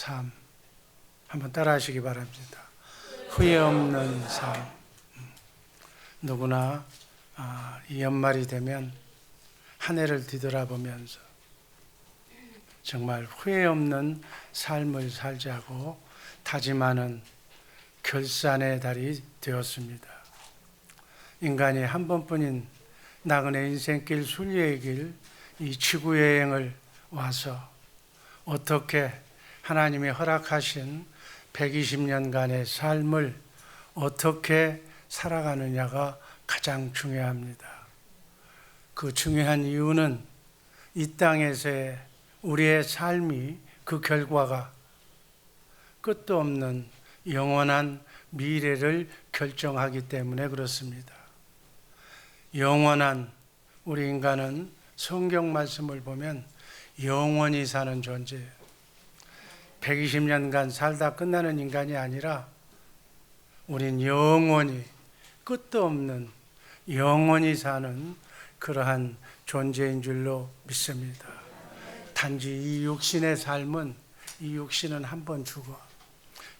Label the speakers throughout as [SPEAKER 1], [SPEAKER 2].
[SPEAKER 1] 삶 한번 따라 하시기 바랍니다. 후회 없는 삶. 누구나 이 연말이 되면 한 해를 뒤돌아보면서 정말 후회 없는 삶을 살자고 다짐하는 결산의 달이 되었습니다. 인간이 한 번뿐인 나그네 인생길 순례의 길, 이 지구여행을 와서 어떻게 하나님이 허락하신 120년간의 삶을 어떻게 살아가느냐가 가장 중요합니다. 그 중요한 이유는 이 땅에서의 우리의 삶이 그 결과가 끝도 없는 영원한 미래를 결정하기 때문에 그렇습니다. 영원한 우리 인간은 성경 말씀을 보면 영원히 사는 존재예요. 120년간 살다 끝나는 인간이 아니라 우린 영원히 끝도 없는 영원히 사는 그러한 존재인 줄로 믿습니다. 단지 이 육신의 삶은 이 육신은 한 번 죽어.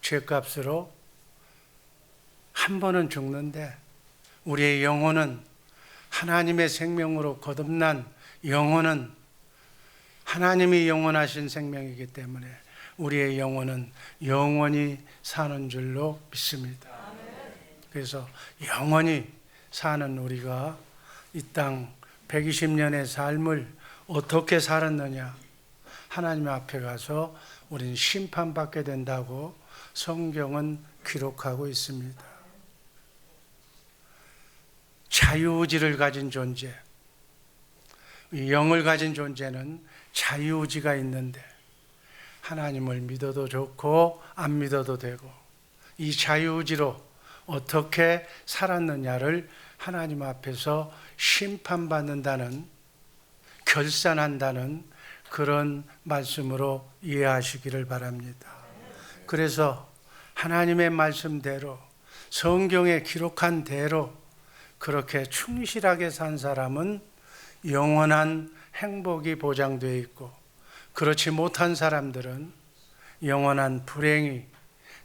[SPEAKER 1] 죄값으로 한 번은 죽는데 우리의 영혼은 하나님의 생명으로 거듭난 영혼은 하나님이 영원하신 생명이기 때문에 우리의 영혼은 영원히 사는 줄로 믿습니다. 그래서 영원히 사는 우리가 이 땅 120년의 삶을 어떻게 살았느냐, 하나님 앞에 가서 우리는 심판받게 된다고 성경은 기록하고 있습니다. 자유의지를 가진 존재, 영을 가진 존재는 자유의지가 있는데 하나님을 믿어도 좋고 안 믿어도 되고 이 자유의지로 어떻게 살았느냐를 하나님 앞에서 심판받는다는, 결산한다는 그런 말씀으로 이해하시기를 바랍니다. 그래서 하나님의 말씀대로 성경에 기록한 대로 그렇게 충실하게 산 사람은 영원한 행복이 보장되어 있고, 그렇지 못한 사람들은 영원한 불행이,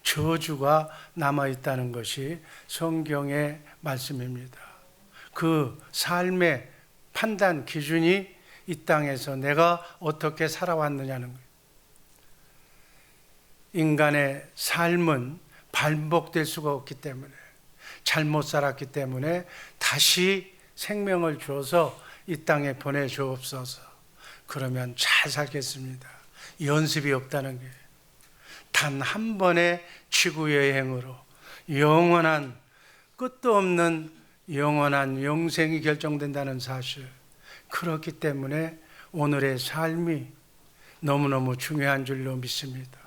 [SPEAKER 1] 저주가 남아있다는 것이 성경의 말씀입니다. 그 삶의 판단 기준이 이 땅에서 내가 어떻게 살아왔느냐는 거예요. 인간의 삶은 반복될 수가 없기 때문에, 잘못 살았기 때문에 다시 생명을 줘서 이 땅에 보내주옵소서. 그러면 잘 살겠습니다. 연습이 없다는 게, 단 한 번의 지구 여행으로 영원한, 끝도 없는 영원한 영생이 결정된다는 사실, 그렇기 때문에 오늘의 삶이 너무너무 중요한 줄로 믿습니다.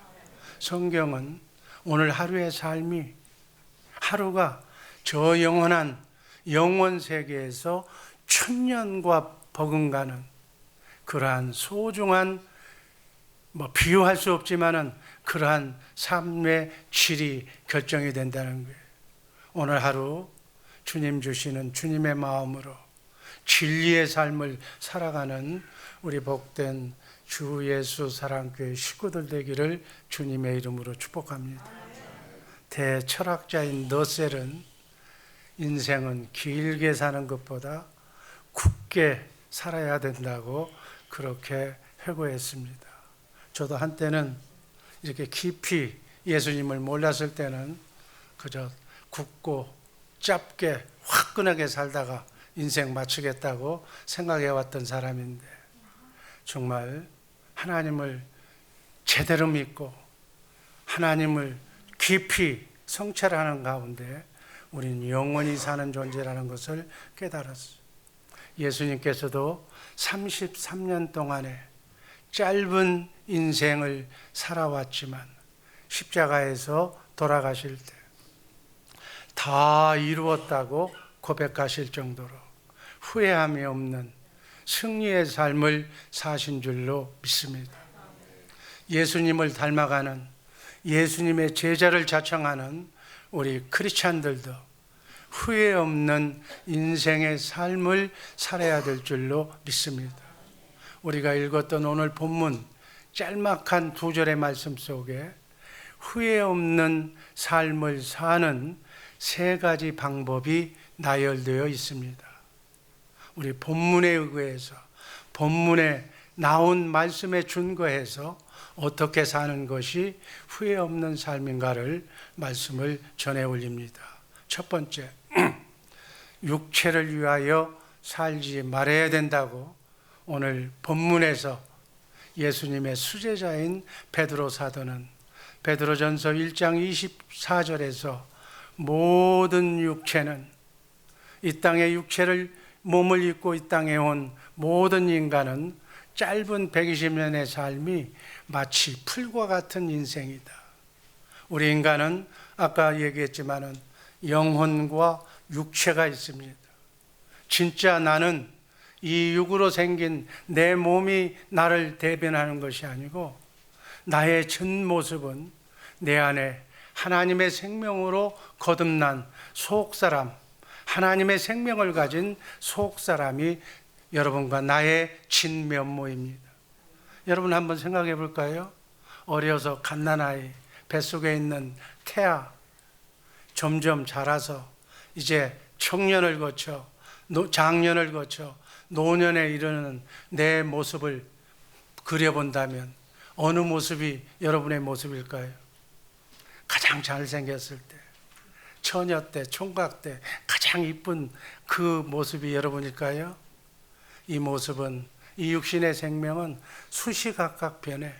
[SPEAKER 1] 성경은 오늘 하루의 삶이, 하루가 저 영원한 영원 세계에서 천년과 버금가는 그러한 소중한, 비유할 수 없지만은 그러한 삶의 질이 결정이 된다는 거예요. 오늘 하루 주님 주시는 주님의 마음으로 진리의 삶을 살아가는 우리 복된 주 예수 사랑교회 식구들 되기를 주님의 이름으로 축복합니다. 대철학자인 너셀은 인생은 길게 사는 것보다 굳게 살아야 된다고 그렇게 회고했습니다. 저도 한때는 이렇게 깊이 예수님을 몰랐을 때는 그저 굳고 짧게 화끈하게 살다가 인생 마치겠다고 생각해왔던 사람인데, 정말 하나님을 제대로 믿고 하나님을 깊이 성찰하는 가운데 우리는 영원히 사는 존재라는 것을 깨달았어요. 예수님께서도 33년 동안의 짧은 인생을 살아왔지만 십자가에서 돌아가실 때 다 이루었다고 고백하실 정도로 후회함이 없는 승리의 삶을 사신 줄로 믿습니다. 예수님을 닮아가는, 예수님의 제자를 자청하는 우리 크리스찬들도 후회 없는 인생의 삶을 살아야 될 줄로 믿습니다. 우리가 읽었던 오늘 본문 짤막한 두 절의 말씀 속에 후회 없는 삶을 사는 세 가지 방법이 나열되어 있습니다. 우리 본문에 의거해서, 본문에 나온 말씀에 준거해서 어떻게 사는 것이 후회 없는 삶인가를 말씀을 전해 올립니다. 첫 번째, 육체를 위하여 살지 말아야 된다고 오늘 본문에서 예수님의 수제자인 베드로 사도는 베드로전서 1장 24절에서 모든 육체는, 이 땅에 육체를 몸을 입고 이 땅에 온 모든 인간은 짧은 120년의 삶이 마치 풀과 같은 인생이다. 우리 인간은 아까 얘기했지만은 영혼과 육체가 있습니다. 진짜 나는 이 육으로 생긴 내 몸이 나를 대변하는 것이 아니고, 나의 전 모습은 내 안에 하나님의 생명으로 거듭난 속사람, 하나님의 생명을 가진 속사람이 여러분과 나의 진면모입니다. 여러분 한번 생각해 볼까요? 어려서 갓난아이, 뱃속에 있는 태아, 점점 자라서 이제 청년을 거쳐 장년을 거쳐 노년에 이르는 내 모습을 그려본다면 어느 모습이 여러분의 모습일까요? 가장 잘생겼을 때, 처녀 때, 총각 때 가장 이쁜 그 모습이 여러분일까요? 이 모습은, 이 육신의 생명은 수시각각 변해.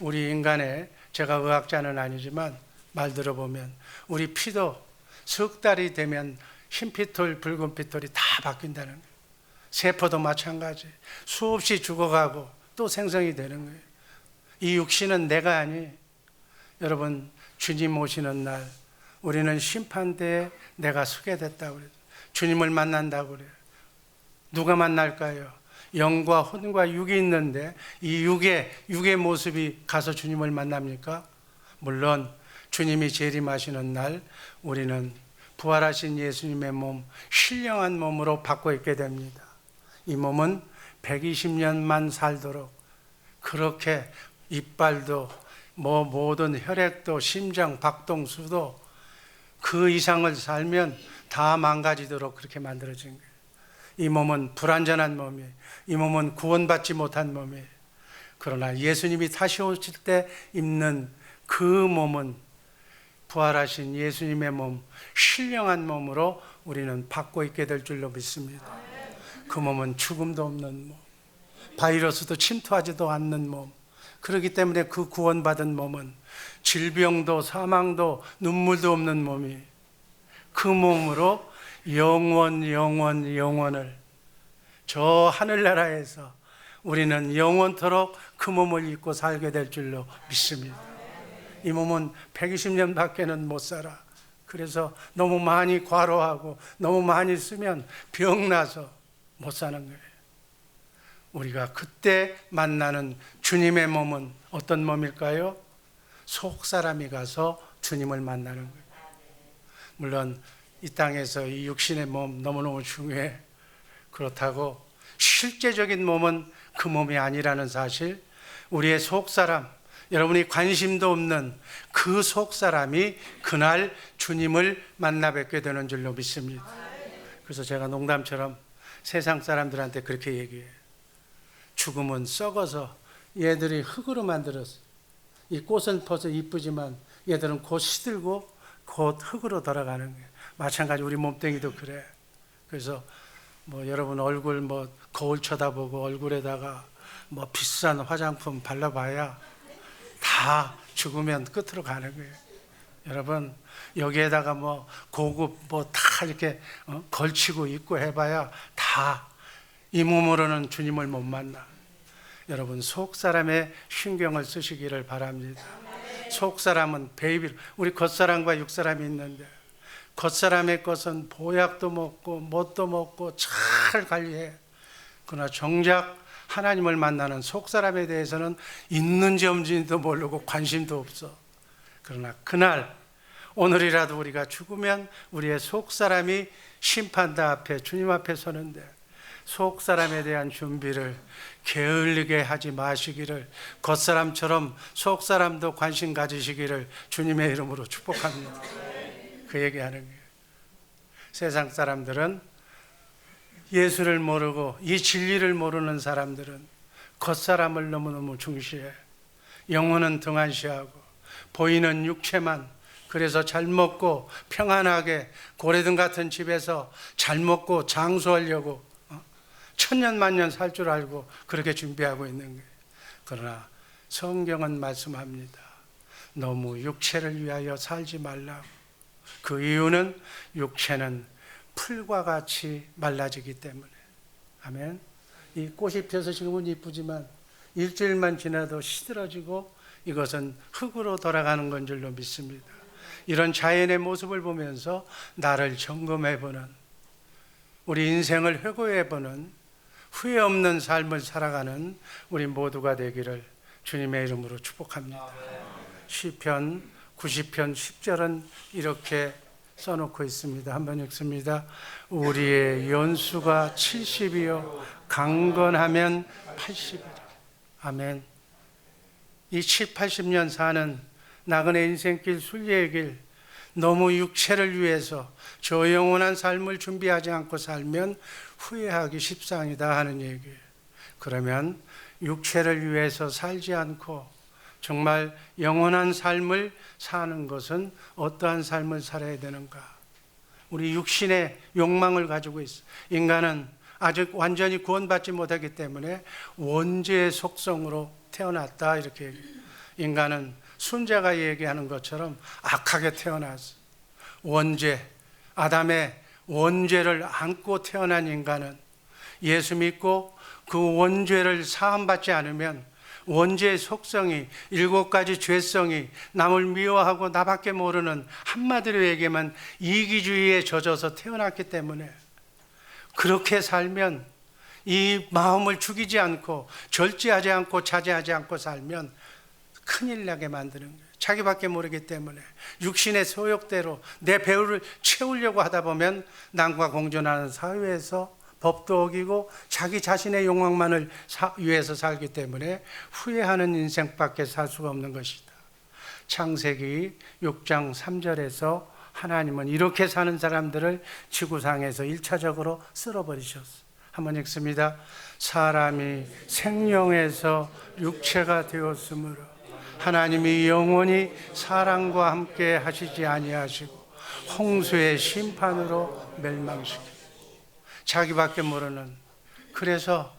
[SPEAKER 1] 우리 인간의, 제가 의학자는 아니지만 말 들어보면 우리 피도 석 달이 되면 흰 피톨, 붉은 피톨이 다 바뀐다는 거예요. 세포도 마찬가지. 수없이 죽어가고 또 생성이 되는 거예요. 이 육신은 내가 아니. 여러분, 주님 오시는 날 우리는 심판대에 내가 서게 됐다고 그래요. 주님을 만난다고 그래요. 누가 만날까요? 영과 혼과 육이 있는데 이 육의 모습이 가서 주님을 만납니까? 물론 주님이 재림하시는 날 우리는 부활하신 예수님의 몸, 신령한 몸으로 바꿔 입게 됩니다. 이 몸은 120년만 살도록, 그렇게 이빨도 모든 혈액도 심장 박동수도 그 이상을 살면 다 망가지도록 그렇게 만들어진 거예요. 이 몸은 불완전한 몸이에요. 이 몸은 구원받지 못한 몸이에요. 그러나 예수님이 다시 오실 때 입는 그 몸은 부활하신 예수님의 몸, 신령한 몸으로 우리는 받고 있게 될 줄로 믿습니다. 그 몸은 죽음도 없는 몸, 바이러스도 침투하지도 않는 몸. 그렇기 때문에 그 구원받은 몸은 질병도 사망도 눈물도 없는 몸이, 그 몸으로 영원을 저 하늘나라에서 우리는 영원토록 그 몸을 입고 살게 될 줄로 믿습니다. 이 몸은 120년 밖에는 못 살아. 그래서 너무 많이 과로하고 너무 많이 쓰면 병나서 못 사는 거예요. 우리가 그때 만나는 주님의 몸은 어떤 몸일까요? 속사람이 가서 주님을 만나는 거예요. 물론 이 땅에서 이 육신의 몸 너무너무 중요해. 그렇다고 실제적인 몸은 그 몸이 아니라는 사실, 우리의 속사람, 여러분이 관심도 없는 그 속사람이 그날 주님을 만나 뵙게 되는 줄로 믿습니다. 그래서 제가 농담처럼 세상 사람들한테 그렇게 얘기해요. 죽음은 썩어서 얘들이 흙으로 만들었어. 이 꽃은 벌써 이쁘지만 얘들은 곧 시들고 곧 흙으로 돌아가는 거예요. 마찬가지 우리 몸뚱이도 그래. 그래서 여러분 얼굴 거울 쳐다보고 얼굴에다가 비싼 화장품 발라봐야 다 죽으면 끝으로 가는 거예요. 여러분 여기에다가 고급 다 이렇게 걸치고 입고 해봐야 다 이 몸으로는 주님을 못 만나. 여러분 속사람의 신경을 쓰시기를 바랍니다. 속사람은 베이비, 우리 겉사람과 육사람이 있는데 겉사람의 것은 보약도 먹고 뭣도 먹고 잘 관리해. 그러나 정작 하나님을 만나는 속사람에 대해서는 있는지 없는지도 모르고 관심도 없어. 그러나 그날 오늘이라도 우리가 죽으면 우리의 속사람이 심판대 앞에 주님 앞에 서는데 속 사람에 대한 준비를 게을리게 하지 마시기를, 겉사람처럼 속 사람도 관심 가지시기를 주님의 이름으로 축복합니다. 그 얘기하는 거예요. 세상 사람들은, 예수를 모르고 이 진리를 모르는 사람들은 겉사람을 너무너무 중시해. 영혼은 등한시하고 보이는 육체만, 그래서 잘 먹고 평안하게 고래등 같은 집에서 잘 먹고 장수하려고 천년만년 살 줄 알고 그렇게 준비하고 있는 거예요. 그러나 성경은 말씀합니다. 너무 육체를 위하여 살지 말라고. 그 이유는 육체는 풀과 같이 말라지기 때문에. 아멘. 이 꽃이 펴서 지금은 이쁘지만 일주일만 지나도 시들어지고 이것은 흙으로 돌아가는 건 줄로 믿습니다. 이런 자연의 모습을 보면서 나를 점검해보는, 우리 인생을 회고해보는, 후회 없는 삶을 살아가는 우리 모두가 되기를 주님의 이름으로 축복합니다. 시편 90편 10절은 이렇게 써놓고 있습니다. 한번 읽습니다. 우리의 연수가 70이요 강건하면 80이라. 아멘. 이 7, 80년 사는 나그네 인생길, 순례의 길, 너무 육체를 위해서 저 영원한 삶을 준비하지 않고 살면 후회하기 십상이다 하는 얘기예요. 그러면 육체를 위해서 살지 않고 정말 영원한 삶을 사는 것은 어떠한 삶을 살아야 되는가? 우리 육신의 욕망을 가지고 있어. 인간은 아직 완전히 구원받지 못하기 때문에 원죄의 속성으로 태어났다, 이렇게 얘기해요. 인간은 순자가 얘기하는 것처럼 악하게 태어났어. 원죄, 아담의 원죄를 안고 태어난 인간은 예수 믿고 그 원죄를 사함받지 않으면 원죄의 속성이, 7가지 죄성이 남을 미워하고 나밖에 모르는, 한마디로 얘기하면 이기주의에 젖어서 태어났기 때문에, 그렇게 살면, 이 마음을 죽이지 않고 절제하지 않고 자제하지 않고 살면 큰일 나게 만드는 거예요. 자기밖에 모르기 때문에 육신의 소욕대로 내 배우를 채우려고 하다 보면 남과 공존하는 사회에서 법도 어기고 자기 자신의 욕망만을 위해서 살기 때문에 후회하는 인생밖에 살 수가 없는 것이다. 창세기 6장 3절에서 하나님은 이렇게 사는 사람들을 지구상에서 1차적으로 쓸어버리셨어. 한번 읽습니다. 사람이 생령에서 육체가 되었으므로 하나님이 영원히 사람과 함께 하시지 아니하시고 홍수의 심판으로 멸망시키고, 자기밖에 모르는, 그래서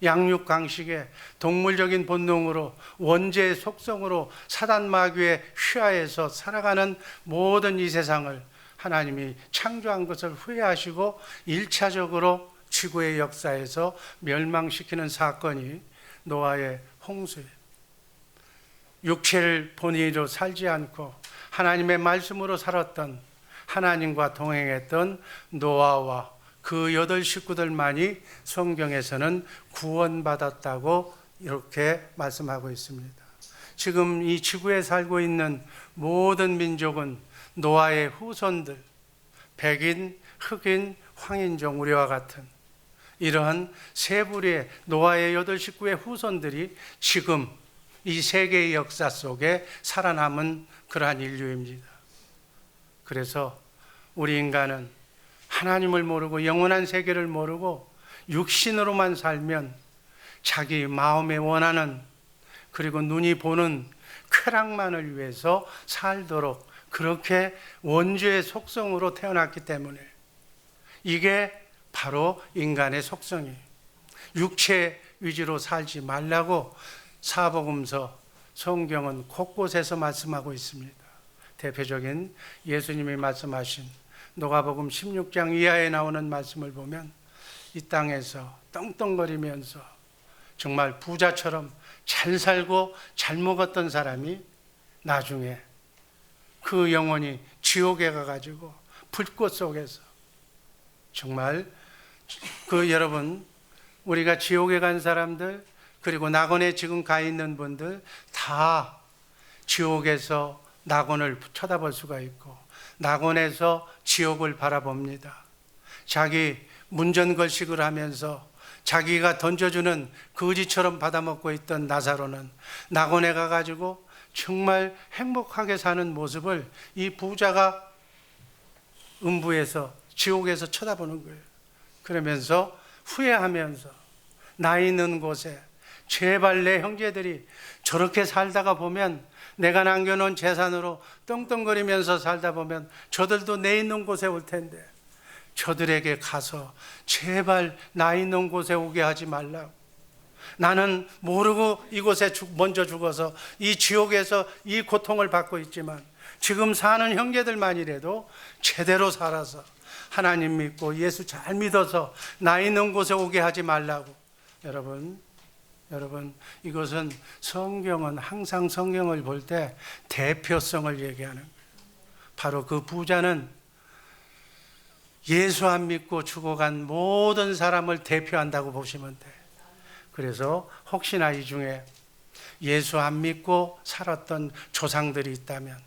[SPEAKER 1] 양육 강식에 동물적인 본능으로 원죄의 속성으로 사단 마귀의 휘하에서 살아가는 모든 이 세상을 하나님이 창조한 것을 후회하시고 1차적으로 지구의 역사에서 멸망시키는 사건이 노아의 홍수예요. 육체를 본의로 살지 않고 하나님의 말씀으로 살았던, 하나님과 동행했던 노아와 그 8 식구들만이 성경에서는 구원받았다고 이렇게 말씀하고 있습니다. 지금 이 지구에 살고 있는 모든 민족은 노아의 후손들, 백인, 흑인, 황인종, 우리와 같은 이러한 세 부류의 노아의 8 식구의 후손들이 지금 이 세계의 역사 속에 살아남은 그러한 인류입니다. 그래서 우리 인간은 하나님을 모르고 영원한 세계를 모르고 육신으로만 살면 자기 마음에 원하는, 그리고 눈이 보는 쾌락만을 위해서 살도록 그렇게 원죄의 속성으로 태어났기 때문에, 이게 바로 인간의 속성이에요. 육체 위주로 살지 말라고 사복음서, 성경은 곳곳에서 말씀하고 있습니다. 대표적인 예수님이 말씀하신 누가복음 16장 이하에 나오는 말씀을 보면 이 땅에서 떵떵거리면서 정말 부자처럼 잘 살고 잘 먹었던 사람이 나중에 그 영혼이 지옥에 가가지고 불꽃 속에서, 정말 여러분, 우리가 지옥에 간 사람들, 그리고 낙원에 지금 가 있는 분들 다 지옥에서 낙원을 쳐다볼 수가 있고 낙원에서 지옥을 바라봅니다. 자기 문전걸식을 하면서 자기가 던져주는 거지처럼 받아먹고 있던 나사로는 낙원에 가가지고 정말 행복하게 사는 모습을 이 부자가 음부에서 지옥에서 쳐다보는 거예요. 그러면서 후회하면서 나 있는 곳에 제발 내 형제들이 저렇게 살다가 보면 내가 남겨놓은 재산으로 떵떵거리면서 살다 보면 저들도 내 있는 곳에 올 텐데 저들에게 가서 제발 나 있는 곳에 오게 하지 말라고. 나는 모르고 이곳에 먼저 죽어서 이 지옥에서 이 고통을 받고 있지만 지금 사는 형제들만이라도 제대로 살아서 하나님 믿고 예수 잘 믿어서 나 있는 곳에 오게 하지 말라고. 여러분 이것은 성경은 항상 성경을 볼 때 대표성을 얘기하는 거예요. 바로 그 부자는 예수 안 믿고 죽어간 모든 사람을 대표한다고 보시면 돼요. 그래서 혹시나 이 중에 예수 안 믿고 살았던 조상들이 있다면,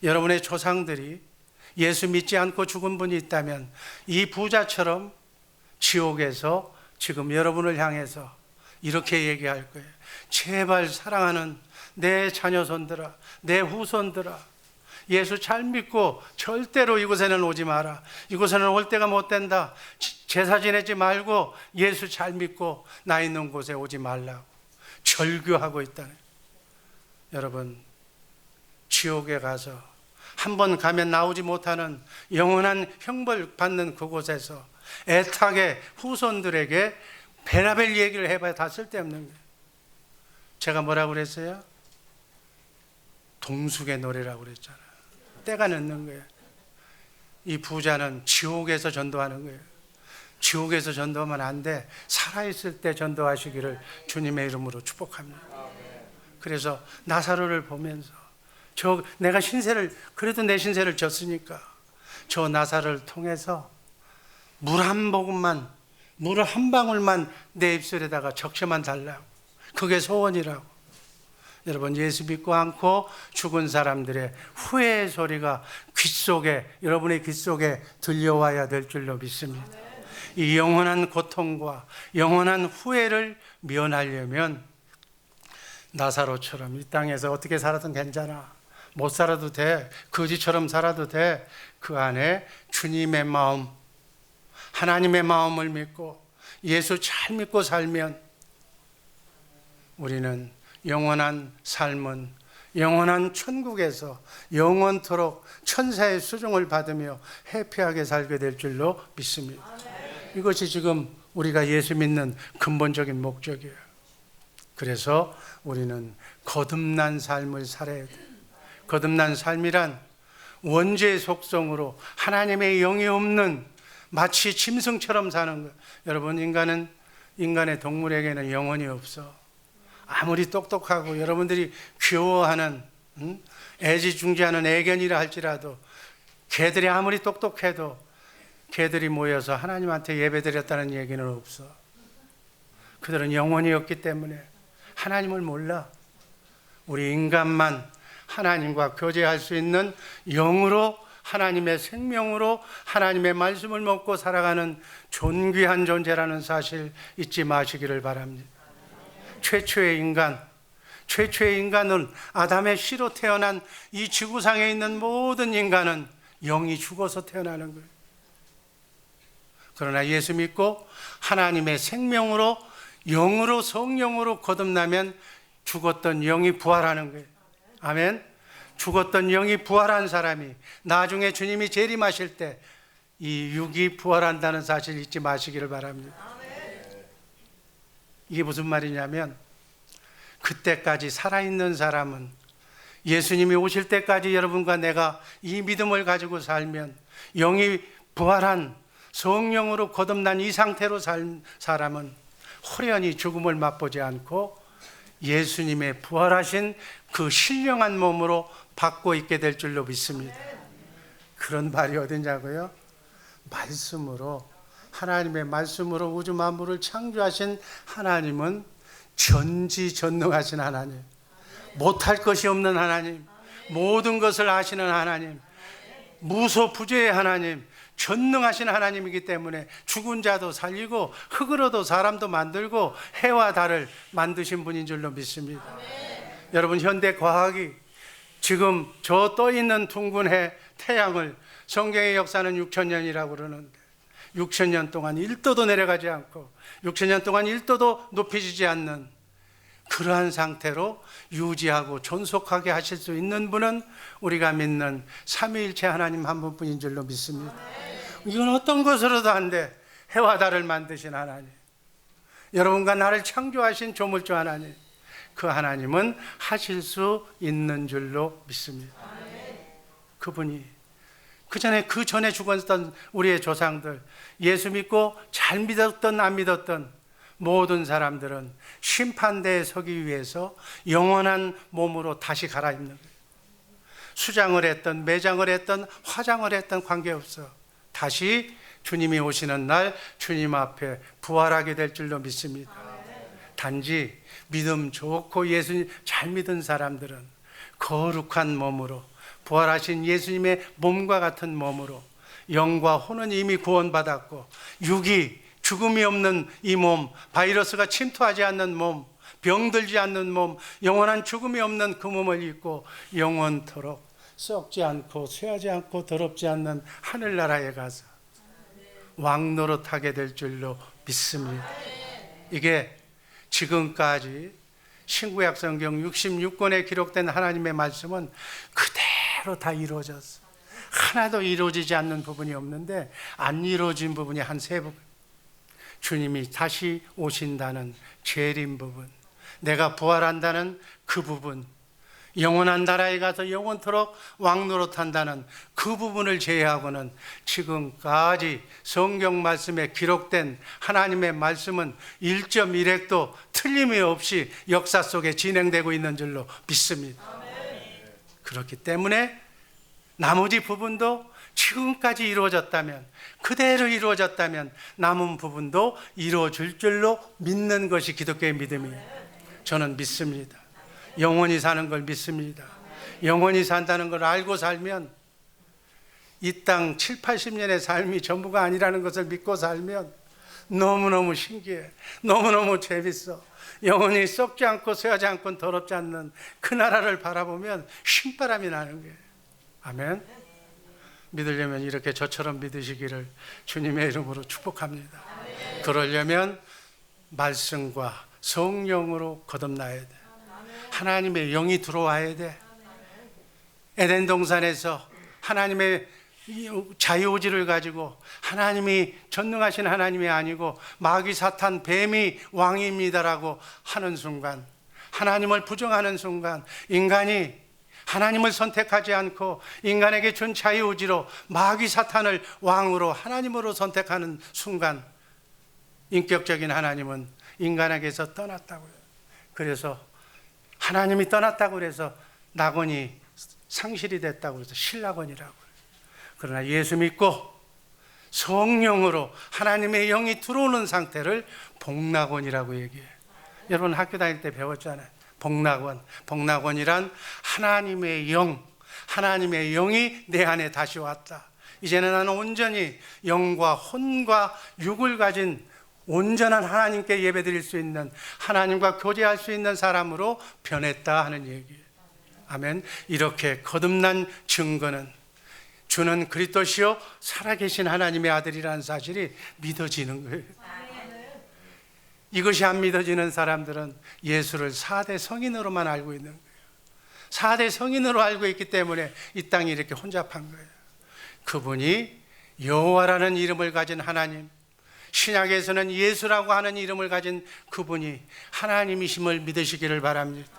[SPEAKER 1] 여러분의 조상들이 예수 믿지 않고 죽은 분이 있다면 이 부자처럼 지옥에서 지금 여러분을 향해서 이렇게 얘기할 거예요. 제발 사랑하는 내 자녀손들아, 내 후손들아, 예수 잘 믿고 절대로 이곳에는 오지 마라. 이곳에는 올 때가 못 된다. 제사 지내지 말고 예수 잘 믿고 나 있는 곳에 오지 말라고 절규하고 있다는. 여러분, 지옥에 가서 한 번 가면 나오지 못하는 영원한 형벌 받는 그곳에서 애타게 후손들에게 베라벨 얘기를 해봐야 다 쓸데없는 거예요. 제가 뭐라고 그랬어요? 동숙의 노래라고 그랬잖아요. 때가 늦는 거예요. 이 부자는 지옥에서 전도하는 거예요. 지옥에서 전도하면 안 돼. 살아있을 때 전도하시기를 주님의 이름으로 축복합니다. 그래서 나사로를 보면서 내가 신세를, 그래도 내 신세를 졌으니까 저 나사로를 통해서 물 한 모금만, 물 한 방울만 내 입술에다가 적셔만 달라고. 그게 소원이라고. 여러분, 예수 믿고 않고 죽은 사람들의 후회의 소리가 여러분의 귓속에 들려와야 될 줄로 믿습니다. 이 영원한 고통과 영원한 후회를 면하려면 나사로처럼 이 땅에서 어떻게 살아도 괜찮아, 못 살아도 돼, 거지처럼 살아도 돼, 그 안에 주님의 마음, 하나님의 마음을 믿고 예수 잘 믿고 살면 우리는 영원한 삶은 영원한 천국에서 영원토록 천사의 수종을 받으며 해피하게 살게 될 줄로 믿습니다. 이것이 지금 우리가 예수 믿는 근본적인 목적이에요. 그래서 우리는 거듭난 삶을 살아야 돼요. 거듭난 삶이란 원죄의 속성으로 하나님의 영이 없는 마치 짐승처럼 사는 거예요. 여러분, 인간의 동물에게는 영혼이 없어. 아무리 똑똑하고 여러분들이 귀여워하는 애지중지하는 애견이라 할지라도 개들이 아무리 똑똑해도 개들이 모여서 하나님한테 예배드렸다는 얘기는 없어. 그들은 영혼이 없기 때문에 하나님을 몰라. 우리 인간만 하나님과 교제할 수 있는 영으로, 하나님의 생명으로 하나님의 말씀을 먹고 살아가는 존귀한 존재라는 사실 잊지 마시기를 바랍니다. 최초의 인간은 아담의 씨로 태어난 이 지구상에 있는 모든 인간은 영이 죽어서 태어나는 거예요. 그러나 예수 믿고 하나님의 생명으로, 영으로, 성령으로 거듭나면 죽었던 영이 부활하는 거예요. 아멘. 죽었던 영이 부활한 사람이 나중에 주님이 재림하실 때 이 육이 부활한다는 사실 잊지 마시기를 바랍니다. 이게 무슨 말이냐면, 그때까지 살아있는 사람은 예수님이 오실 때까지 여러분과 내가 이 믿음을 가지고 살면, 영이 부활한 성령으로 거듭난 이 상태로 산 사람은 호련히 죽음을 맛보지 않고 예수님의 부활하신 그 신령한 몸으로 받고 있게 될 줄로 믿습니다. 그런 말이 어디냐고요? 말씀으로, 하나님의 말씀으로 우주 만물을 창조하신 하나님은 전지전능하신 하나님, 못할 것이 없는 하나님, 모든 것을 아시는 하나님, 무소부재의 하나님, 전능하신 하나님이기 때문에 죽은 자도 살리고 흙으로도 사람도 만들고 해와 달을 만드신 분인 줄로 믿습니다. 여러분, 현대 과학이 지금 저 떠있는 둥근 해 태양을, 성경의 역사는 6,000년이라고 그러는데 6,000년 동안 1도도 내려가지 않고 6,000년 동안 1도도 높여지지 않는 그러한 상태로 유지하고 존속하게 하실 수 있는 분은 우리가 믿는 삼위일체 하나님 한 분뿐인 줄로 믿습니다. 이건 어떤 것으로도 안 돼. 해와 달을 만드신 하나님, 여러분과 나를 창조하신 조물주 하나님, 그 하나님은 하실 수 있는 줄로 믿습니다. 그분이 그 전에 죽었던 우리의 조상들, 예수 믿고 잘 믿었던 안 믿었던 모든 사람들은 심판대에 서기 위해서 영원한 몸으로 다시 갈아입는 거예요. 수장을 했던 매장을 했던 화장을 했던 관계없어 다시 주님이 오시는 날 주님 앞에 부활하게 될 줄로 믿습니다. 단지 믿음 좋고 예수님 잘 믿은 사람들은 거룩한 몸으로, 부활하신 예수님의 몸과 같은 몸으로, 영과 혼은 이미 구원받았고 육이 죽음이 없는 이 몸, 바이러스가 침투하지 않는 몸, 병들지 않는 몸, 영원한 죽음이 없는 그 몸을 입고 영원토록 썩지 않고 쇠하지 않고 더럽지 않는 하늘나라에 가서 왕노릇하게 될 줄로 믿습니다. 이게 지금까지 신구약 성경 66권에 기록된 하나님의 말씀은 그대로 다 이루어졌어. 하나도 이루어지지 않는 부분이 없는데 안 이루어진 부분이 한 세 부분. 주님이 다시 오신다는 재림 부분, 내가 부활한다는 그 부분, 영원한 나라에 가서 영원토록 왕노릇한다는 그 부분을 제외하고는 지금까지 성경 말씀에 기록된 하나님의 말씀은 1.1획도 틀림이 없이 역사 속에 진행되고 있는 줄로 믿습니다. 그렇기 때문에 나머지 부분도 지금까지 이루어졌다면, 그대로 이루어졌다면 남은 부분도 이루어질 줄로 믿는 것이 기독교의 믿음이에요. 저는 믿습니다. 영원히 사는 걸 믿습니다. 영원히 산다는 걸 알고 살면, 이 땅 7, 80년의 삶이 전부가 아니라는 것을 믿고 살면 너무너무 신기해, 너무너무 재밌어. 영원히 썩지 않고 쇠하지 않고 더럽지 않는 그 나라를 바라보면 신바람이 나는 거예요. 아멘. 믿으려면 이렇게 저처럼 믿으시기를 주님의 이름으로 축복합니다. 그러려면 말씀과 성령으로 거듭나야 돼. 하나님의 영이 들어와야 돼. 에덴 동산에서 하나님의 자유의지를 가지고 하나님이 전능하신 하나님이 아니고 마귀 사탄 뱀이 왕입니다라고 하는 순간, 하나님을 부정하는 순간, 인간이 하나님을 선택하지 않고 인간에게 준 자유의지로 마귀 사탄을 왕으로 하나님으로 선택하는 순간, 인격적인 하나님은 인간에게서 떠났다고요. 그래서 하나님이 떠났다고 그래서 낙원이 상실이 됐다고 해서 신낙원이라고. 그러나 예수 믿고 성령으로 하나님의 영이 들어오는 상태를 복낙원이라고 얘기해요. 여러분 학교 다닐 때 배웠잖아요. 복낙원이란 하나님의 영, 하나님의 영이 내 안에 다시 왔다. 이제는 나는 온전히 영과 혼과 육을 가진 온전한 하나님께 예배드릴 수 있는, 하나님과 교제할 수 있는 사람으로 변했다 하는 얘기예요. 아멘. 이렇게 거듭난 증거는 주는 그리스도시요 살아계신 하나님의 아들이라는 사실이 믿어지는 거예요. 이것이 안 믿어지는 사람들은 예수를 4대 성인으로만 알고 있는 거예요. 4대 성인으로 알고 있기 때문에 이 땅이 이렇게 혼잡한 거예요. 그분이 여호와라는 이름을 가진 하나님, 신약에서는 예수라고 하는 이름을 가진 그분이 하나님이심을 믿으시기를 바랍니다.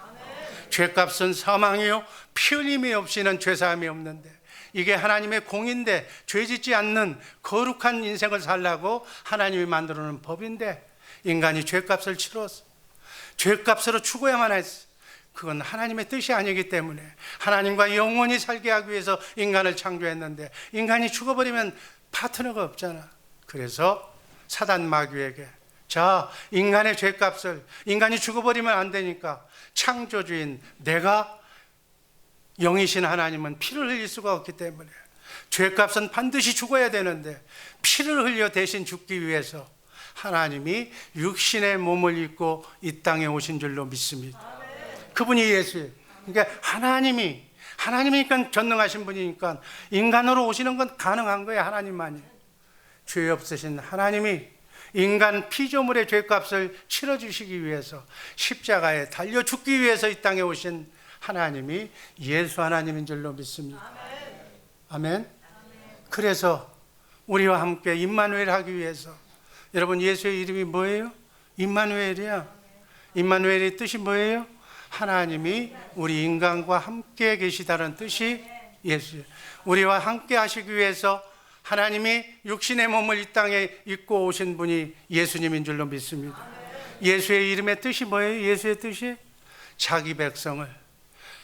[SPEAKER 1] 죄값은 사망이요 피 흘림이 없이는 죄사함이 없는데, 이게 하나님의 공인데 죄짓지 않는 거룩한 인생을 살라고 하나님이 만들어 놓은 법인데 인간이 죄값을 치렀어. 죄값으로 죽어야만 했어. 그건 하나님의 뜻이 아니기 때문에 하나님과 영원히 살게 하기 위해서 인간을 창조했는데 인간이 죽어버리면 파트너가 없잖아. 그래서 사단 마귀에게, 자, 인간의 죄값을, 인간이 죽어버리면 안 되니까 창조주인 내가, 영이신 하나님은 피를 흘릴 수가 없기 때문에 죄값은 반드시 죽어야 되는데 피를 흘려 대신 죽기 위해서 하나님이 육신의 몸을 입고 이 땅에 오신 줄로 믿습니다. 그분이 예수예요. 그러니까 하나님이니까 전능하신 분이니까 인간으로 오시는 건 가능한 거예요. 하나님만이. 죄 없으신 하나님이 인간 피조물의 죄값을 치러주시기 위해서 십자가에 달려 죽기 위해서 이 땅에 오신 하나님이 예수 하나님인 줄로 믿습니다. 아멘. 그래서 우리와 함께 임마누엘 하기 위해서, 여러분 예수의 이름이 뭐예요? 임마누엘이야. 임마누엘의 뜻이 뭐예요? 하나님이 우리 인간과 함께 계시다는 뜻이 예수예요. 우리와 함께 하시기 위해서 하나님이 육신의 몸을 이 땅에 입고 오신 분이 예수님인 줄로 믿습니다. 예수의 이름의 뜻이 뭐예요? 예수의 뜻이 자기 백성을,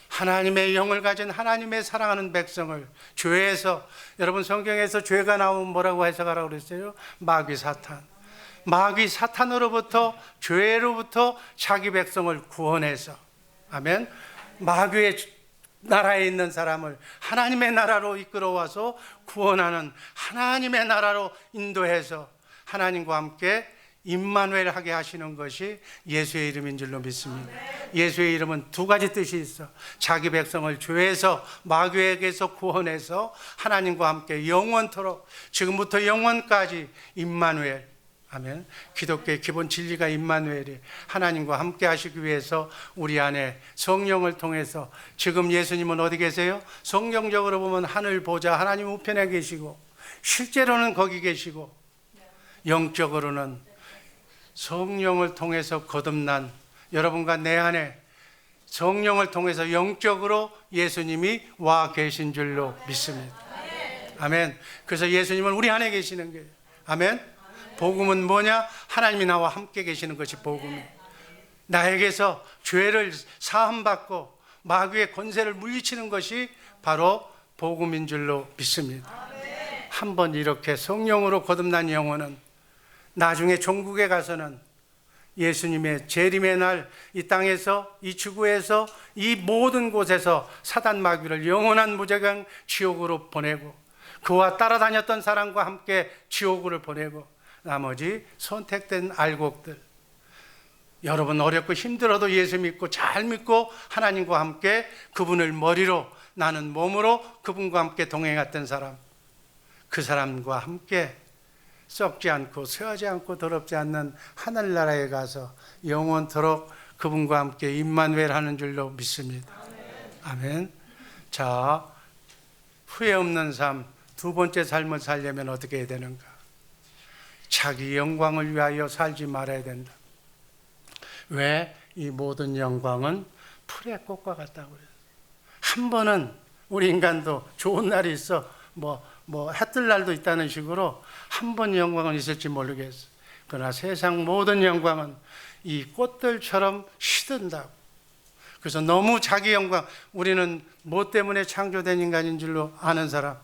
[SPEAKER 1] 하나님의 영을 가진 하나님의 사랑하는 백성을 죄에서, 여러분 성경에서 죄가 나오면 뭐라고 해석하라고 그랬어요? 마귀 사탄. 마귀 사탄으로부터, 죄로부터 자기 백성을 구원해서, 아멘. 마귀의 나라에 있는 사람을 하나님의 나라로 이끌어와서 구원하는, 하나님의 나라로 인도해서 하나님과 함께 임마누엘 하게 하시는 것이 예수의 이름인 줄로 믿습니다. 예수의 이름은 두 가지 뜻이 있어. 자기 백성을 죄에서, 마귀에게서 구원해서 하나님과 함께 영원토록, 지금부터 영원까지 임마누엘. 아멘. 기독교의 기본 진리가 임마누엘이 하나님과 함께 하시기 위해서 우리 안에 성령을 통해서, 지금 예수님은 어디 계세요? 성경적으로 보면 하늘 보좌 하나님 우편에 계시고, 실제로는 거기 계시고, 영적으로는 성령을 통해서 거듭난 여러분과 내 안에 성령을 통해서 영적으로 예수님이 와 계신 줄로 믿습니다. 아멘. 그래서 예수님은 우리 안에 계시는 거예요. 아멘. 복음은 뭐냐? 하나님이 나와 함께 계시는 것이 복음이에요. 나에게서 죄를 사함받고 마귀의 권세를 물리치는 것이 바로 복음인 줄로 믿습니다. 한번 이렇게 성령으로 거듭난 영혼은 나중에 종국에 가서는 예수님의 재림의 날 이 땅에서, 이 지구에서, 이 모든 곳에서 사단 마귀를 영원한 무저강 지옥으로 보내고, 그와 따라다녔던 사람과 함께 지옥으로 보내고, 나머지 선택된 알곡들, 여러분 어렵고 힘들어도 예수 믿고 잘 믿고 하나님과 함께 그분을 머리로, 나는 몸으로 그분과 함께 동행했던 사람, 그 사람과 함께 썩지 않고 쇠하지 않고 더럽지 않는 하늘나라에 가서 영원토록 그분과 함께 임마누엘 하는 줄로 믿습니다. 아멘. 자, 후회 없는 삶, 두 번째 삶을 살려면 어떻게 해야 되는가? 자기 영광을 위하여 살지 말아야 된다. 왜? 이 모든 영광은 풀의 꽃과 같다고 그래요. 한 번은 우리 인간도 좋은 날이 있어, 해 뜰 날도 있다는 식으로 한 번 영광은 있을지 모르겠어. 그러나 세상 모든 영광은 이 꽃들처럼 시든다고. 그래서 너무 자기 영광, 우리는 뭐 때문에 창조된 인간인 줄로 아는 사람,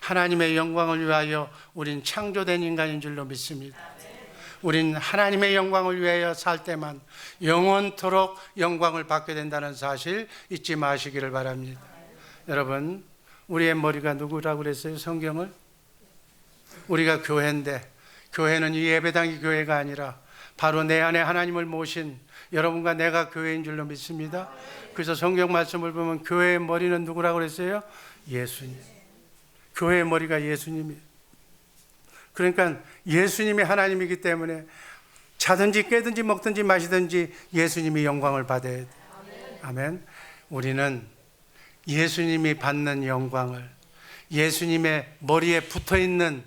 [SPEAKER 1] 하나님의 영광을 위하여 우린 창조된 인간인 줄로 믿습니다. 우린 하나님의 영광을 위하여 살 때만 영원토록 영광을 받게 된다는 사실 잊지 마시기를 바랍니다. 여러분, 우리의 머리가 누구라고 그랬어요? 성경을? 우리가 교회인데, 교회는 이 예배당이 교회가 아니라 바로 내 안에 하나님을 모신 여러분과 내가 교회인 줄로 믿습니다. 그래서 성경 말씀을 보면 교회의 머리는 누구라고 그랬어요? 예수님. 교회의 머리가 예수님이에요. 그러니까 예수님이 하나님이기 때문에 자든지 깨든지 먹든지 마시든지 예수님이 영광을 받아야 돼요. 아멘. 우리는 예수님이 받는 영광을, 예수님의 머리에 붙어있는,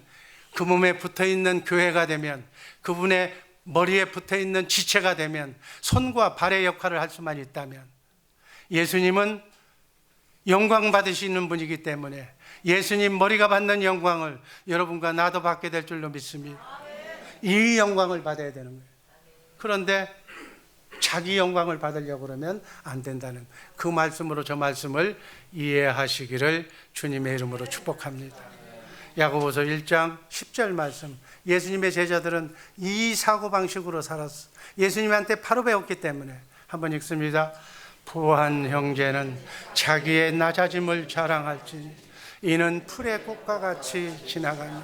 [SPEAKER 1] 그 몸에 붙어있는 교회가 되면, 그분의 머리에 붙어있는 지체가 되면, 손과 발의 역할을 할 수만 있다면, 예수님은 영광 받으시는 분이기 때문에 예수님 머리가 받는 영광을 여러분과 나도 받게 될 줄로 믿습니다. 이 영광을 받아야 되는 거예요. 그런데 자기 영광을 받으려고 그러면 안 된다는 그 말씀으로 저 말씀을 이해하시기를 주님의 이름으로 축복합니다. 야고보서 1장 10절 말씀, 예수님의 제자들은 이 사고방식으로 살았어. 예수님한테 바로 배웠기 때문에 한번 읽습니다. 부한 형제는 자기의 낮아짐을 자랑할지 이는 풀의 꽃과 같이 지나가니.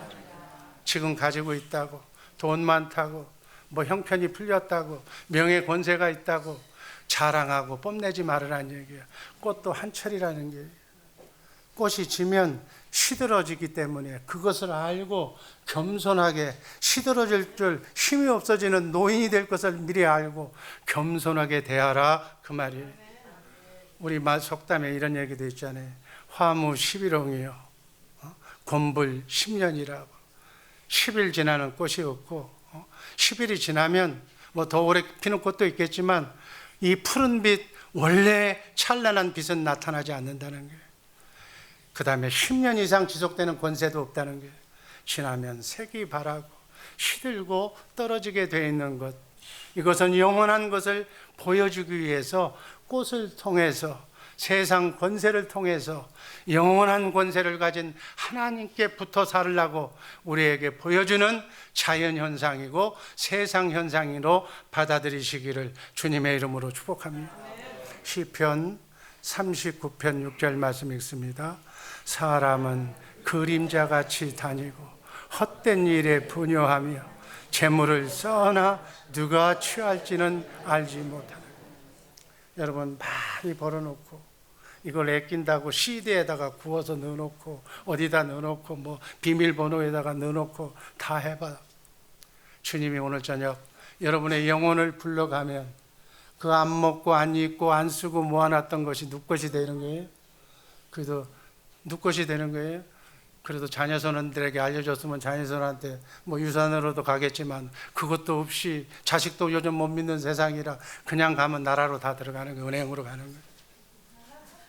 [SPEAKER 1] 지금 가지고 있다고, 돈 많다고, 뭐 형편이 풀렸다고, 명예 권세가 있다고 자랑하고 뽐내지 말으라는 얘기예요. 꽃도 한철이라는 게, 꽃이 지면 시들어지기 때문에 그것을 알고 겸손하게, 시들어질 줄 힘이 없어지는 노인이 될 것을 미리 알고 겸손하게 대하라, 그 말이에요. 우리 속담에 이런 얘기도 있잖아요. 화무 11홍이요 곤불 10년이라고. 10일 지나는 꽃이 없고 10일이 지나면 뭐 더 오래 피는 꽃도 있겠지만 이 푸른 빛, 원래 찬란한 빛은 나타나지 않는다는 거예요. 그 다음에 10년 이상 지속되는 권세도 없다는 거예요. 지나면 색이 바라고 시들고 떨어지게 되어 있는 것, 이것은 영원한 것을 보여주기 위해서 꽃을 통해서, 세상 권세를 통해서 영원한 권세를 가진 하나님께 붙어 살으려고 우리에게 보여주는 자연현상이고 세상현상으로 받아들이시기를 주님의 이름으로 축복합니다. 시편 39편 6절 말씀 읽습니다. 사람은 그림자같이 다니고 헛된 일에 분요하며 재물을 써나 누가 취할지는 알지 못하는. 여러분, 많이 벌어놓고 이걸 아낀다고 CD에다가 구워서 넣어놓고 어디다 넣어놓고 뭐 비밀번호에다가 넣어놓고 다 해봐. 주님이 오늘 저녁 여러분의 영혼을 불러가면 그 안 먹고 안 입고 안 쓰고 모아놨던 것이 누구 것이 되는 거예요? 그래도 누구 것이 되는 거예요? 그래도 자녀손들에게 알려줬으면 자녀손한테 뭐 유산으로도 가겠지만 그것도 없이, 자식도 요즘 못 믿는 세상이라 그냥 가면 나라로 다 들어가는 거예요. 은행으로 가는 거예요.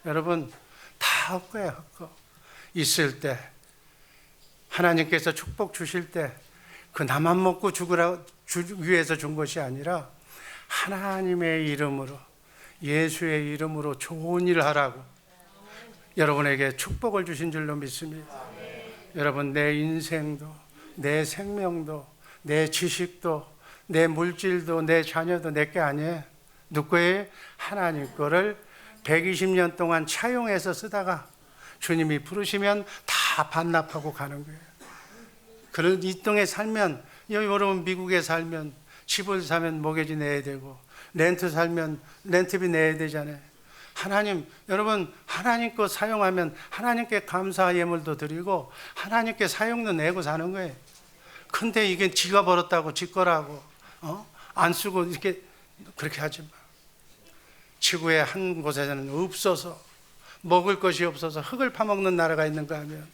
[SPEAKER 1] 여러분, 다 헛거예요, 헛거. 있을 때 하나님께서 축복 주실 때 그 나만 먹고 죽으라 위해서 준 것이 아니라 하나님의 이름으로, 예수의 이름으로 좋은 일을 하라고 여러분에게 축복을 주신 줄로 믿습니다. 여러분, 내 인생도, 내 생명도, 내 지식도, 내 물질도, 내 자녀도 내게 아니에요. 누구예요? 하나님 거를 120년 동안 차용해서 쓰다가 주님이 부르시면 다 반납하고 가는 거예요. 그런 이 땅에 살면, 여러분 미국에 살면 집을 사면 모기지 내야 되고, 렌트 살면 렌트비 내야 되잖아요. 하나님, 여러분, 하나님 거 사용하면 하나님께 감사 예물도 드리고 하나님께 사용도 내고 사는 거예요. 근데 이게 지가 벌었다고 지 거라고 안 쓰고 이렇게 그렇게 하지 마. 지구의 한 곳에는 없어서, 먹을 것이 없어서 흙을 파먹는 나라가 있는가 하면,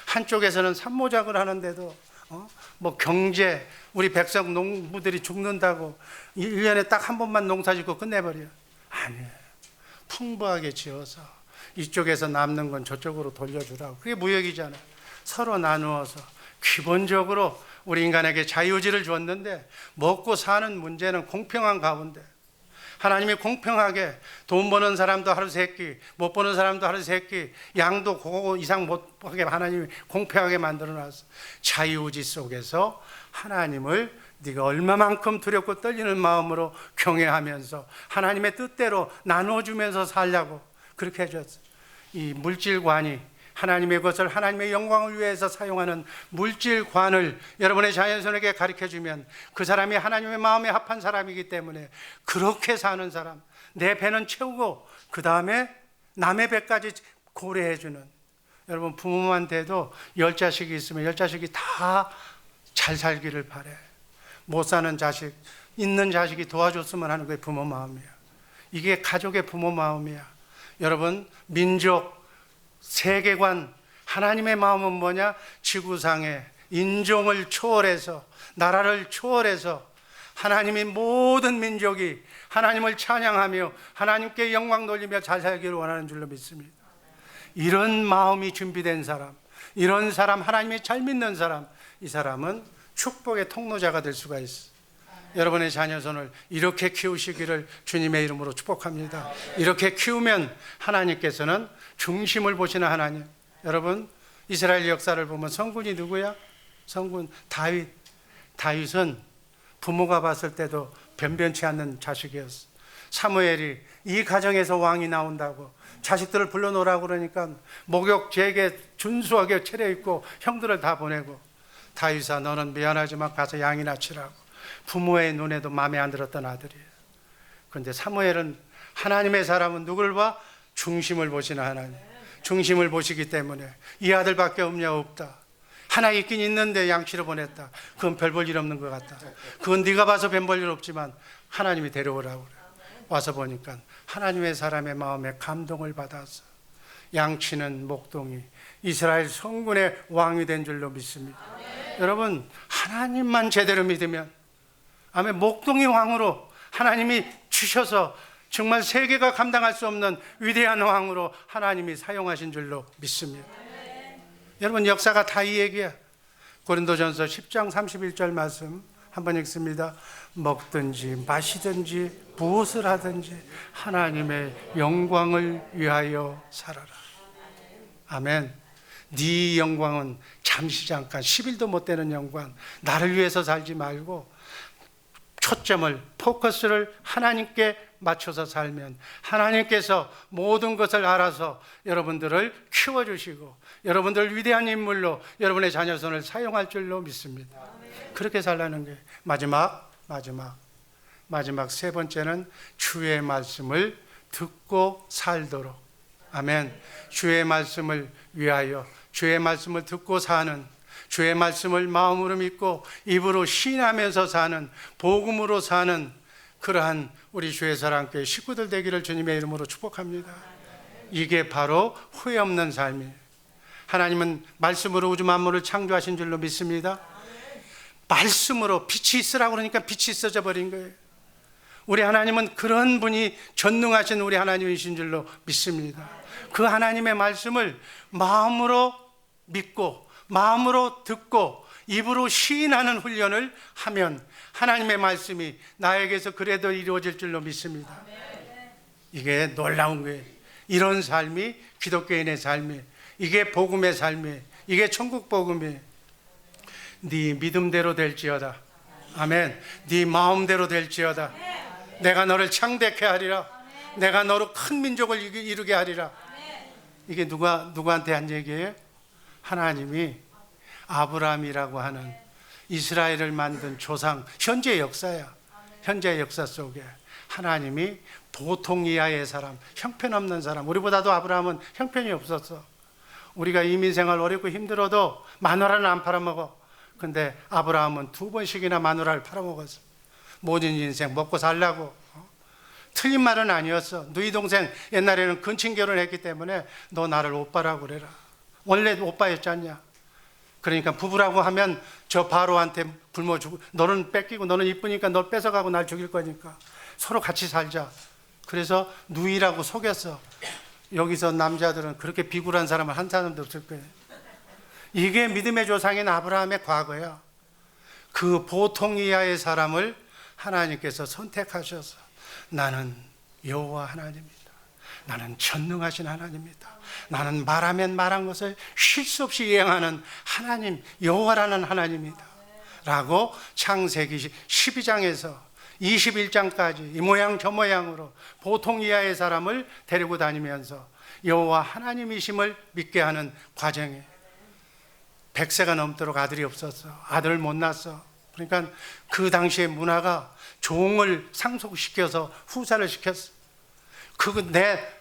[SPEAKER 1] 한쪽에서는 산모작을 하는데도 뭐 경제, 우리 백성 농부들이 죽는다고 1년에 딱 한 번만 농사 짓고 끝내버려요. 아니에요. 풍부하게 지어서 이쪽에서 남는 건 저쪽으로 돌려주라고. 그게 무역이잖아요. 서로 나누어서. 기본적으로 우리 인간에게 자유의지를 줬는데 먹고 사는 문제는 공평한 가운데 하나님이 공평하게, 돈 버는 사람도 하루 세 끼, 못 버는 사람도 하루 세 끼, 양도 그거 이상 못 하게 하나님이 공평하게 만들어놨어. 자유의지 속에서 하나님을 네가 얼마만큼 두렵고 떨리는 마음으로 경외하면서 하나님의 뜻대로 나눠주면서 살려고 그렇게 해줬어. 이 물질관이, 하나님의 것을 하나님의 영광을 위해서 사용하는 물질관을 여러분의 자녀손에게 가르쳐주면 그 사람이 하나님의 마음에 합한 사람이기 때문에 그렇게 사는 사람, 내 배는 채우고 그 다음에 남의 배까지 고려해주는, 여러분 부모한테도 10자식이 있으면 10자식이 다 잘 살기를 바래. 못 사는 자식, 있는 자식이 도와줬으면 하는 게 부모 마음이야. 이게 가족의 부모 마음이야. 여러분, 민족, 세계관, 하나님의 마음은 뭐냐? 지구상의 인종을 초월해서, 나라를 초월해서 하나님의 모든 민족이 하나님을 찬양하며 하나님께 영광 돌리며 잘 살기를 원하는 줄로 믿습니다. 이런 마음이 준비된 사람, 이런 사람, 하나님이 잘 믿는 사람, 이 사람은 축복의 통로자가 될 수가 있어. 여러분의 자녀손을 이렇게 키우시기를 주님의 이름으로 축복합니다. 이렇게 키우면 하나님께서는 중심을 보시는 하나님. 여러분, 이스라엘 역사를 보면 성군이 누구야? 성군 다윗. 다윗은 부모가 봤을 때도 변변치 않는 자식이었어. 사무엘이 이 가정에서 왕이 나온다고 자식들을 불러놓으라고 그러니까 목욕 제게 준수하게 차려입고 형들을 다 보내고, 다윗아 너는 미안하지만 가서 양이나 치라고. 부모의 눈에도 마음에 안 들었던 아들이에요. 그런데 사무엘은 하나님의 사람은 누굴 봐? 중심을 보시는 하나님. 중심을 보시기 때문에 이 아들밖에 없냐? 없다. 하나 있긴 있는데 양치로 보냈다. 그건 별 볼 일 없는 것 같다. 그건 네가 봐서 별 볼 일 없지만 하나님이 데려오라고 그래. 와서 보니까 하나님의 사람의 마음에 감동을 받아서 양치는 목동이 이스라엘 성군의 왕이 된 줄로 믿습니다. 여러분, 하나님만 제대로 믿으면, 아멘, 목동이 왕으로 하나님이 주셔서 정말 세계가 감당할 수 없는 위대한 왕으로 하나님이 사용하신 줄로 믿습니다. 여러분, 역사가 다 이 얘기야. 고린도전서 10장 31절 말씀 한번 읽습니다. 먹든지 마시든지 무엇을 하든지 하나님의 영광을 위하여 살아라. 아멘. 네 영광은 잠시 잠깐 10일도 못 되는 영광, 나를 위해서 살지 말고 초점을, 포커스를 하나님께 맞춰서 살면 하나님께서 모든 것을 알아서 여러분들을 키워주시고 여러분들을 위대한 인물로 여러분의 자녀손을 사용할 줄로 믿습니다. 그렇게 살라는 게 마지막 세 번째는 주의 말씀을 듣고 살도록. 아멘. 주의 말씀을 위하여, 주의 말씀을 듣고 사는, 주의 말씀을 마음으로 믿고 입으로 시인하면서 사는, 복음으로 사는 그러한 우리 주의 사랑교회 식구들 되기를 주님의 이름으로 축복합니다. 이게 바로 후회 없는 삶이에요. 하나님은 말씀으로 우주 만물을 창조하신 줄로 믿습니다. 말씀으로 빛이 있으라고 그러니까 빛이 있어져 버린 거예요. 우리 하나님은 그런 분이 전능하신 우리 하나님이신 줄로 믿습니다. 그 하나님의 말씀을 마음으로 믿고 마음으로 듣고 입으로 시인하는 훈련을 하면 하나님의 말씀이 나에게서 그래도 이루어질 줄로 믿습니다. 이게 놀라운 거예요. 이런 삶이 기독교인의 삶이에요. 이게 복음의 삶이에요. 이게 천국 복음이에요. 네 믿음대로 될지어다. 아멘. 네 마음대로 될지어다. 내가 너를 창대케 하리라. 내가 너로 큰 민족을 이루게 하리라. 이게 누구한테 한 얘기예요? 하나님이 아브라함이라고 하는 이스라엘을 만든 조상, 현재 역사야. 현재 역사 속에 하나님이 보통 이하의 사람, 형편없는 사람, 우리보다도 아브라함은 형편이 없었어. 우리가 이민생활 어렵고 힘들어도 마누라는 안 팔아먹어. 근데 아브라함은 2번씩이나 마누라를 팔아먹었어. 모든 인생 먹고 살라고. 틀린 말은 아니었어. 너희 동생 옛날에는 근친 결혼했기 때문에 너 나를 오빠라고 그래라. 원래 오빠였지 않냐. 그러니까 부부라고 하면 저 바로한테 굶어 주고, 너는 뺏기고 너는 이쁘니까 널 뺏어가고 날 죽일 거니까 서로 같이 살자. 그래서 누이라고 속였어. 여기서 남자들은 그렇게 비굴한 사람을 한 사람도 없을 거예요. 이게 믿음의 조상인 아브라함의 과거야. 그 보통 이하의 사람을 하나님께서 선택하셔서 나는 여호와 하나님이다. 나는 전능하신 하나님이다. 나는 말하면 말한 것을 쉴 수 없이 이행하는 하나님, 여호와라는 하나님이다 라고 창세기 12장에서 21장까지 이 모양 저 모양으로 보통 이하의 사람을 데리고 다니면서 여호와 하나님이심을 믿게 하는 과정에 100세가 넘도록 아들이 없었어. 아들을 못 낳았어. 그러니까 그 당시의 문화가 종을 상속시켜서 후사를 시켰어.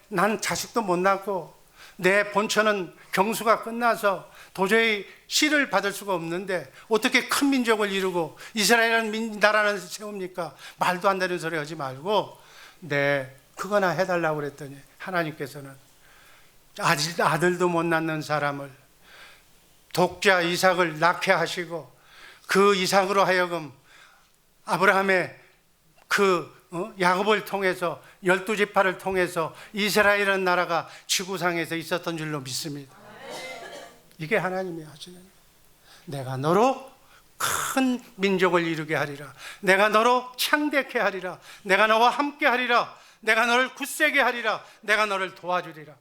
[SPEAKER 1] 난 자식도 못 낳고 내 본처는 경수가 끝나서 도저히 씨를 받을 수가 없는데 어떻게 큰 민족을 이루고 이스라엘은 나라를 세웁니까? 말도 안 되는 소리 하지 말고 그거나 해달라고 그랬더니 하나님께서는 아들도 못 낳는 사람을 독자 이삭을 낳게 하시고 그 이삭으로 하여금 아브라함의 야곱을 통해서 12지파를 통해서 이스라엘이라는 나라가 지구상에서 있었던 줄로 믿습니다. 이게 하나님이 하시는, 내가 너로 큰 민족을 이루게 하리라. 내가 너로 창대케 하리라. 내가 너와 함께 하리라. 내가 너를 굳세게 하리라. 내가 너를 도와주리라.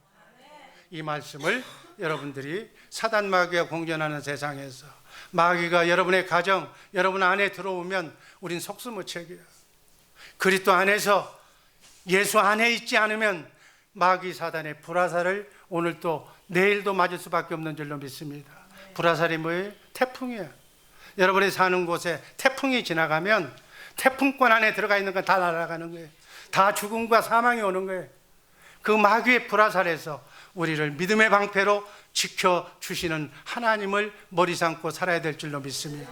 [SPEAKER 1] 이 말씀을 여러분들이 사단 마귀가 공존하는 세상에서 마귀가 여러분의 가정, 여러분 안에 들어오면 우린 속수무책이야. 그리스도 안에서 예수 안에 있지 않으면 마귀 사단의 불화살을 오늘 또 내일도 맞을 수밖에 없는 줄로 믿습니다. 불화살이 뭐예요? 태풍이에요. 여러분이 사는 곳에 태풍이 지나가면 태풍권 안에 들어가 있는 건 다 날아가는 거예요. 다 죽음과 사망이 오는 거예요. 그 마귀의 불화살에서 우리를 믿음의 방패로 지켜주시는 하나님을 머리 삼고 살아야 될 줄로 믿습니다.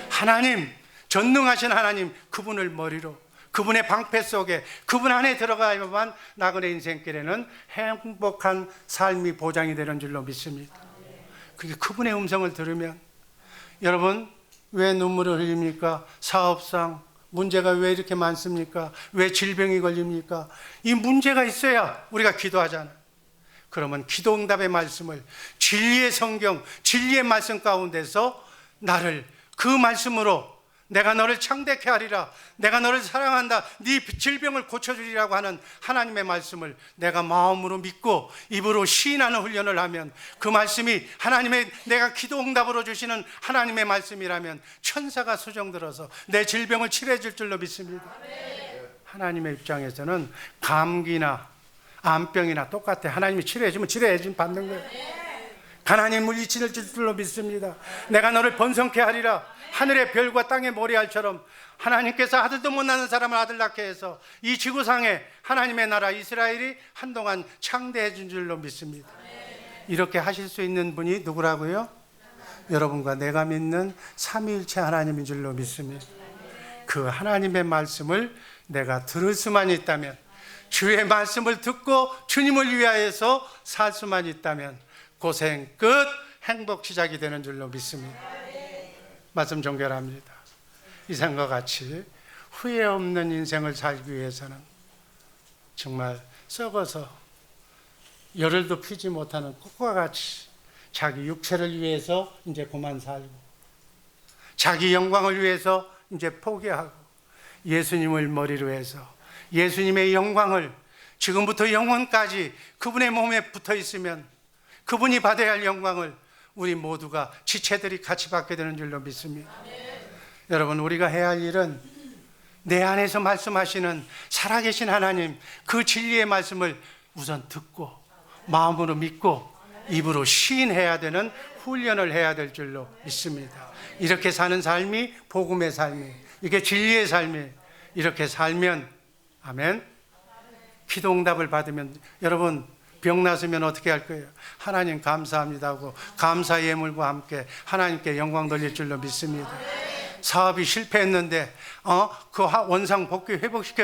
[SPEAKER 1] 하나님, 전능하신 하나님, 그분을 머리로, 그분의 방패 속에, 그분 안에 들어가야만 나그네 인생길에는 행복한 삶이 보장이 되는 줄로 믿습니다. 그분의 음성을 들으면, 여러분 왜 눈물을 흘립니까? 사업상 문제가 왜 이렇게 많습니까? 왜 질병이 걸립니까? 이 문제가 있어야 우리가 기도하잖아요. 그러면 기도응답의 말씀을, 진리의 성경, 진리의 말씀 가운데서 나를 그 말씀으로 내가 너를 창대케 하리라, 내가 너를 사랑한다, 네 질병을 고쳐주리라고 하는 하나님의 말씀을 내가 마음으로 믿고 입으로 시인하는 훈련을 하면, 그 말씀이 하나님의 내가 기도응답으로 주시는 하나님의 말씀이라면 천사가 수정들어서 내 질병을 치료해 줄 줄로 믿습니다. 하나님의 입장에서는 감기나 암병이나 똑같아. 하나님이 치료해 주면 치료해 주면 받는 거예요. 하나님 물리치를 줄 줄로 믿습니다. 내가 너를 번성케 하리라, 하늘의 별과 땅의 모래알처럼 하나님께서 아들도 못 낳는 사람을 아들 낳게 해서 이 지구상에 하나님의 나라 이스라엘이 한동안 창대해 준 줄로 믿습니다. 이렇게 하실 수 있는 분이 누구라고요? 여러분과 내가 믿는 삼위일체 하나님인 줄로 믿습니다. 그 하나님의 말씀을 내가 들을 수만 있다면, 주의 말씀을 듣고 주님을 위하여서 살 수만 있다면 고생 끝 행복 시작이 되는 줄로 믿습니다. 말씀 종결합니다. 이상과 같이 후회 없는 인생을 살기 위해서는 정말 썩어서 열흘도 피지 못하는 꽃과 같이 자기 육체를 위해서 이제 그만 살고, 자기 영광을 위해서 이제 포기하고, 예수님을 머리로 해서 예수님의 영광을 지금부터 영원까지 그분의 몸에 붙어 있으면 그분이 받아야 할 영광을 우리 모두가 지체들이 같이 받게 되는 줄로 믿습니다. 여러분, 우리가 해야 할 일은 내 안에서 말씀하시는 살아계신 하나님 그 진리의 말씀을 우선 듣고 마음으로 믿고 입으로 시인해야 되는 훈련을 해야 될 줄로 믿습니다. 이렇게 사는 삶이 복음의 삶이, 이게 진리의 삶이, 이렇게 살면, 아멘, 기도응답을 받으면, 여러분 병 나서면 어떻게 할 거예요? 하나님 감사합니다 하고 감사 예물과 함께 하나님께 영광 돌릴 줄로 믿습니다. 사업이 실패했는데 그 원상 복귀 회복시켜